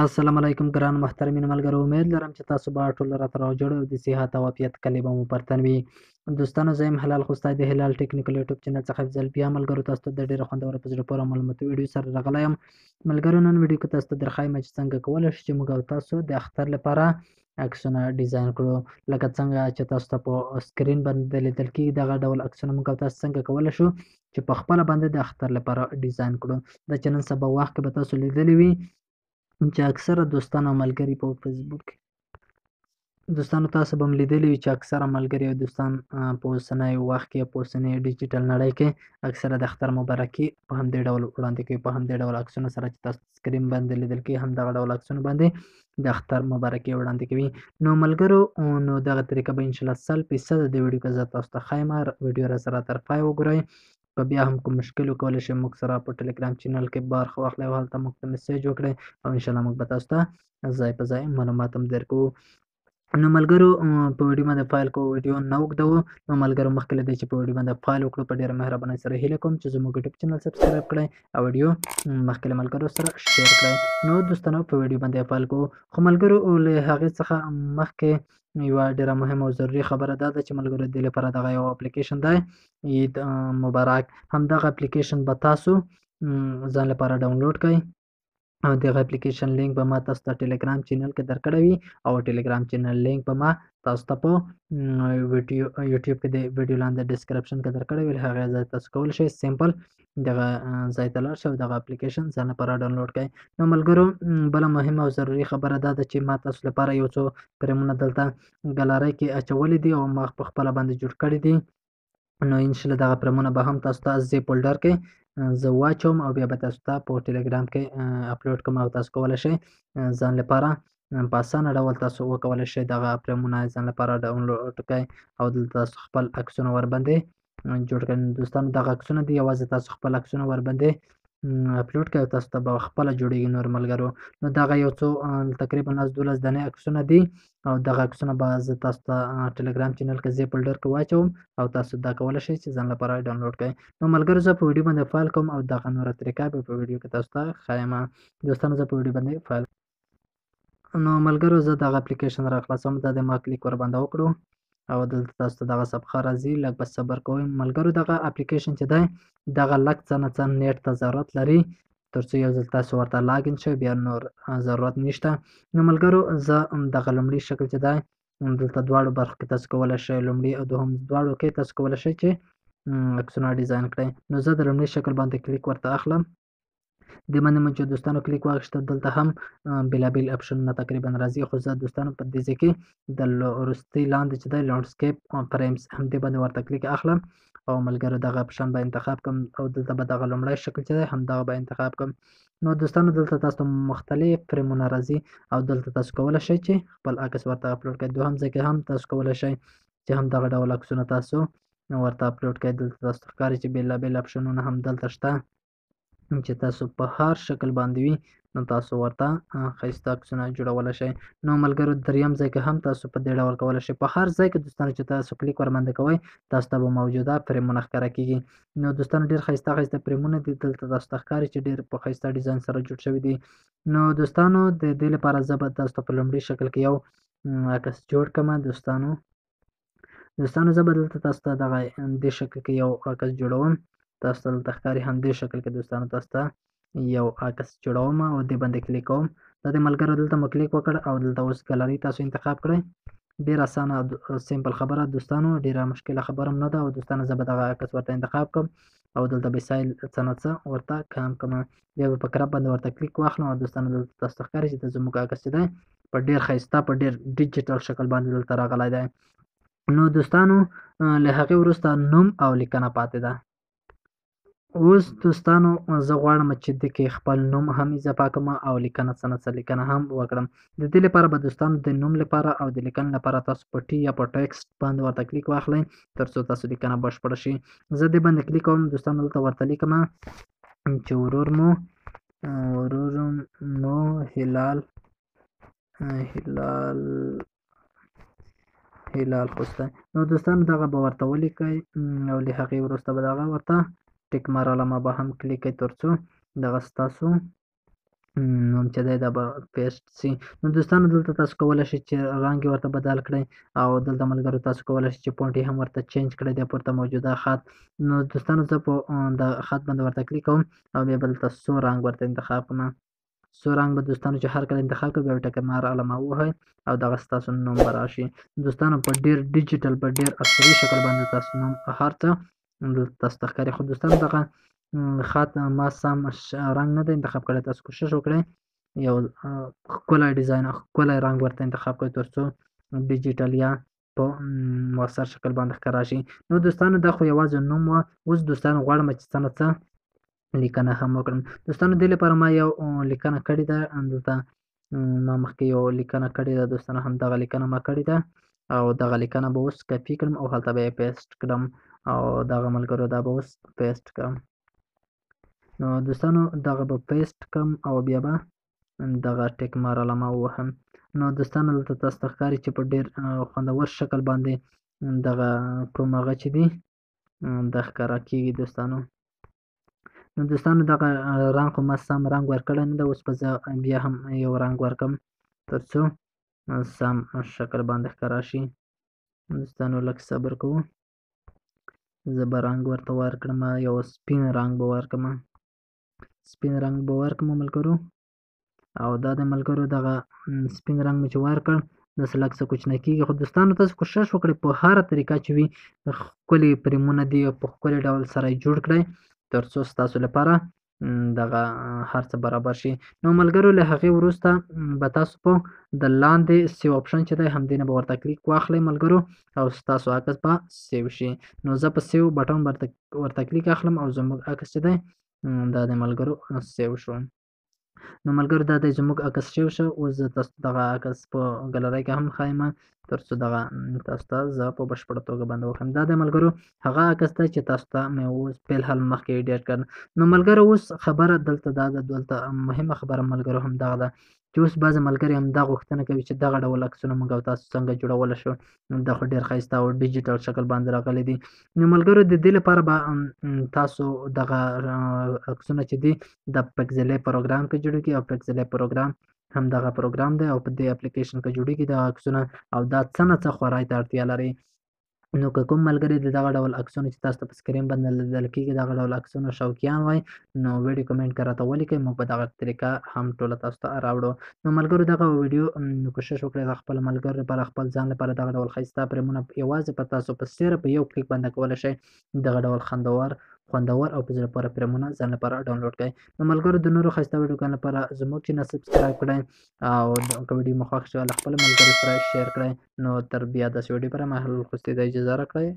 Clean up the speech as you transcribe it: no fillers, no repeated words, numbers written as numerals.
السلام علیکم ګران محترمین ملګرو، امید لرم چې تاسو به ټول راته راجوړ او د صحت او عافیت کلي به مو پر تن وي. دوستانو، زه یم هلال خوستی د هلال ټیکنیکل یوټیوب چینل څخه ځل بیا ملګرو تاسو ته د ډېرو خوندورو په زړه پورې معلوماتي ویډیو سره راغلی یم. ملګرو، نن ویډیو کې تاسو ته درښایم چې څنګه کولی شو چې موږ او تاسو د اختر لپاره عکسونه ډیزاین کړو. لکه څنګه چې تاسو ته په سکرین باندې لیدل کېږي، دغه ډول عکسونه موږ او تاسو څنګه کولی شو چې په خپله باندې د اختر لپاره ډیزاین کړو. دا چې نن سبا وخت کې به تاسو لیدلی وي چې اکثره دوستان او ملګري په فیسبوک دوستانو تاسو به هم لیدلي وي چې اکثره ملګري او دوستان په اوسنی وخت کې په اوسنۍ ډیجیټل نړۍ کې اکثره د اختر مبارکي په همدې ډول وړاندې کوي، په همدې ډول عکسونو سره چې تاسو سکرین باندې لیدل کېږي، همدغه ډول عکسونو باندې د اختر مبارکي وړاندې کوي. نو ملګرو، نو دغه طریقه به انشاءالله 100% د ویډیو کې زه تاسو ته ښایم. ویډیو را سره تر پای وګورئ. که بیا هم کوم مشکل وکولی شئ موږ سره په ټلګرام چینل کې برخه واخلئ او هلته موږ ته میسیج وکړئ او انشاءالله موږ به تاسو ته ځای په ځای معلومات هم درکوو. نو ملګرو، په ویډیو باندې فایل کوو، ویډیو نه اوږدوو. نو ملګرو، مخکې له دې چې په ویډیو باندې فایل وکړو، په ډېره مهربانۍ سره هیله کوم چې زموږ یوټیوب چینل سبسکرایب کړئ او ویډیو مخکې له ملګرو سره شیر کړئ. نو دوستانو، په ویډیو باندې فایل کوو. خو ملګرو، له هغې څخه مخکې یوه ډېره مهمه او ضروري خبره دا ده چې ملګرو، د دې لپاره دغه یو اپلیکیشن دی، عید مبارک. همدغه اپلیکیشن به تاسو ځان لپاره ډاونلوډ کړئ او دغه اپلیکیشن لینک به ما تاسو ته ټلګرام چینل کې درکړی وي او ټلګرام چینل لینک به ما تاسو ته په یوټیوب کې د ویډیو لاندې ډسکرپشن کې درکړی وي. هغه ځای تاسو کولی شئ سمپل دغه ځای ته لاړ شئ او دغه اپلیکیشن ځان لپاره ډاونلوډ کړئ. نو ملګرو، بله مهمه او ضروري خبره دا ده چې ما تاسو لپاره یو څو فریمونه دلته ګالرۍ کې اچولي دي او ما په خپله باندې جوړ کړي دي. نو انشاءالله دغه فریمونه به هم تاسو ته زی فولډر کې زه واچوم او بیا به تاسو ته په ټلګرام کې اپلوډ کوم او تاسو کولی شئ ځان لپاره په اسانه ډول تاسو وکولی شئ دغه فریمونه ځان لپاره ډاونلوډ کړئ او دلته تاسو خپل عکسونه ورباندې جوړ کړئ. دوستانو، دغه عکسونه دي، یوازې تاسو خپل عکسونه ورباندې اپلوډ کړئ او تاسو ته به خپله جوړېږي. نور ملګرو، نو دغه یو څو تقریبا 12 دانې عکسونه دي او دغه عکسونه به زه تاسو ته ټلګرام چینل کې زی فولډر کې واچوم او تاسو دا کولی شئ چې ځان لپاره ډاونلوډ کړئ. نو ملګرو، زه په ویډیو باندې فایل کوم او دغه نوره طریقه به په ویډیو کې تاسو ته ښایم. دوستانو، زه په ویډیو باندې فایل نو ملګرو، زه دغه اپلیکیشن را خلاصوم. دا د ما کلیک ورباندې وکړو او دلته تاسو ته دغه صفحه راځي. لږ به صبر کوئ ملګرو. دغه اپلیکیشن چې دی، دغه لږ څه نه څه نیټ ته ضرورت لري تر څو یو ځل تاسو ورته لاګین شئ، بیا نور ضرورت نشته. نو ملګرو، زه دغه لومړي شکل چې دی دلته دواړو برخو کې تاسو کولی شئ، لومړي او دوهم دواړو کې تاسو کولی شئ چې عکسونه ډیزاین کړئ. نو زه د لومړي شکل باندې کلیک ورته اخلم. دې باندې مو چې دوستانو کلیک واخیسته، دلته هم بېلابېل اپشنونه تقریبا راځي، خو زه دوستانو په دې ځای کې د وروستي لاندې چې دی لانډسکیپ فریمز همدې باندې ورته کلیک اخلم او ملګرو دغه اپشن به انتخاب کړم او دلته به دغه لومړی شکل چې دی همدغه به انتخاب کړم. نو دوستانو، دلته تاسو ته مختلف فریمونه راځي او دلته تاسو کولی شئ چې خپل عکس ورته اپلوډ کړئ. دوهم ځای کې هم تاسو کولی شئ چې همدغه ډول عکسونه تاسو ورته اپلوډ کړئ. دلته تاسو ته ښکاري چې بېلابېل اپشنونه هم دلته شته چې تاسو په هر شکل باندې وي نو تاسو ورته ښایسته عکسونه جوړولی شئ. نو ملګرو، دریم ځای کې هم تاسو په دې ډول کولی شئ. په هر ځای کې دوستانو چې تاسو کلیک ورباندې کوئ، تاسو ته به موجوده فریمونه ښکاره کېږي. نو دوستانو، ډېر ښایسته فریمونه دي، دلته تاسو ته ښکاري چې ډېر په ښایسته ډیزاین سره جوړ شوي دي. نو دوستانو، د دې لپاره زه به تاسو ته په لومړي شکل کې یو عکس جوړ کړم. دوستانو، زه به دلته تاسو ته دې شکل کې یو عکس جوړوم. تاسو ته دلته ښکاري همدې شکل کې دوستانو تاسو ته یو عکس جوړوم او دې باندې کلیک کوم. دا د ملګرو دلته مو کلیک وکړ او دلته اوس ګالري تاسو انتخاب کړئ. ډېر اسانه او سمپل خبره دوستانو، ډېره مشکله خبره هم نه ده. او دوستانو، زه به دغه عکس ورته انتخاب کړم او دلته به سایل څه نه څه ورته کم کړم. بیا به په کرپ باندې ورته کلیک واخلم او دوستانو دلته تاسو ته ښکاري چې زموږ عکس چې دی په ډېر ښایسته په ډېر ډیجیټل شکل باندې دلته راغلی دی. نو دوستانو، له هغې وروسته نوم او لیکنه پاتې ده. اوس دوستانو، زه غواړم چې دې کې خپل نوم هم اضافه کړم او لیکنه څه نه څه لیکنه هم وکړم. د دې لپاره به دوستانو د نوم لپاره او د لیکنې لپاره تاسو په ټي یا په ټیکسټ باندې ورته کلیک واخلئ تر څو تاسو لیکنه بشپړه شي. زه دې باندې کلیک کوم. دوستانو، دلته ورته لیکم چې ورور مو هلال خوستی. نو دوستانو، دغه به ورته ولیکئ او له هغې وروسته به دغه ورته ټیک مار علامه به هم کلیک کړئ تر څو دغه ستاسو نو چې دی دا به پیسټ سي. نو دوستانو دلته تاسو کولی شئ چې رنګ یې ورته بدل کړئ او دلته ملګرو تاسو کولی شئ چې فونټ یې هم ورته چینج کړئ د پورته موجوده خط. نو دوستانو زه په د خط باندې ورته کلیک کوم او بیا به دلته سور رنګ ورته انتخاب کړم. سور رنګ به دوستانو چې هر کله انتخاب کړئ بیا ټکي مار علامه ووهئ او دغه ستاسو نوم به راشي. دوستانو په ډېر ډیجیټل په ډېر عصري شکل باندې تاسو نوم هر څه دلته تاسو ته ښکاري. خو دوستانو دغه خط ما سم رنګ نه دی انتخاب کړی. تاسو کوشش وکړئ یو ښکلی ډیزاین ښکلی رنګ ورته انتخاب کړئ تر څو ډیجیټل یا په مؤثر شکل باندې ښکاره شي. نو دوستانو دا خو یوازې نوم وه. اوس دوستانو غواړم چې څه نه څه لیکنه هم وکړم. دوستانو دې لپاره ما یو لیکنه کړې ده. دلته ما مخکې یو لیکنه کړې ده دوستانو، همدغه لیکنه ما کړې ده او دغه لیکنه به اوس کپي کړم او هلته به یې پیسټ کړم او دغه ملګرو دا به اوس پیسټ کړم. نو دوستانو دغه به پیسټ کړم او بیا به دغه ټیک مار علامه ووهم. نو دوستانو دلته تاسو ته ښکاري چې په ډېر خوندور شکل باندې دغه کوم هغه چې دي دا ښکاره کېږي دوستانو. نو دوستانو دغه رنګ خو ما سم رنګ ورکړی نه ده. اوس به زه بیا هم یو رنګ ورکړم تر څو سم شکل باندې ښکاره شي. دوستانو لږ صبر کوو. زه به رنګ ورته ورکړم، یو سپین رنګ به ورکړم. سپین رنګ به ورکړم ملګرو او دا د ملګرو دغه سپین رنګ مې چې ورکړ داسې لږ څه کوچنی کېږي. خو دوستانو تاسو کوشش وکړئ په هره طریقه چې وي ښکلي فریمونه دي په ښکلي ډول سره یې جوړ کړئ تر څو ستاسو لپاره دغه هر څه برابر شي. نو ملګرو له هغې وروسته به تاسو په د لاندې سیو آپشن چې دی همدې نه به ورته کلیک واخلئ ملګرو او ستاسو عکس به سیو شي. نو زه په سیو بټن ورته کلیک اخلم او زموږ عکس چې دی دا د ملګرو سیو شو. نو ملګرو دا دی زموږ عکس سیو شو. اوس زه تاسو دغه عکس په ګلرۍ کې هم ښایم تر څو دغه تاسو ته زه په بشپړه توګه باندې وښیم. دا دی ملګرو هغه عکس دی چې تاسو ته مې اوس فلحال مخکې ایډیټ کړ. نو ملګرو اوس خبره دلته دا ده، دلته مهمه خبره ملګرو همدغه ده چې اوس بعضې ملګري همدا غوښتنه کوي چې دغه ډول عکسونه موږ او تاسو څنګه جوړولی شو. دا خو ډېر ښایسته او ډیجیټل شکل باندې راغلی دي. نو ملګرو د دې لپاره به تاسو دغه عکسونه چې دي د پکزلې پروګرام کې جوړېږي او پکزلې پروګرام همدغه پروګرام دی او په دې اپلیکیشن کې جوړېږي دغه عکسونه او دا څه نه څه خورای ته اړتیا لري. نو که کوم ملګري د دغه ډول عکسونه چې تاسو ته په سکرین باندې لیدل کېږي دغه ډول عکسونه شوقیان وای نو ویډیو کمنټ کې راته ولیکئ، موږ په دغه طریقه هم ټوله تاسو ته راوړو. نو ملګرو دغه ویډیو کوشش وکړئ د خپل ملګرو لپاره خپل ځان لپاره دغه ډول ښایسته فریمونه یوازې په تاسو په صرف په یو کلیک باندې کولی شئ دغه ډول خوندور او په زړه پورې فریمونه ځان لپاره ډاونلوډ کړئ. نو ملګرو د نورو ښایسته ویډیوګانو لپاره زموږ چینل سبسکرایب کړئ او که ویډیو مو خوښ شوه له خپلو ملګرو سره شیر کړئ. نو تر بیا داسې ویډیو لپاره ما حلال خوستی ته اجازه راکړئ.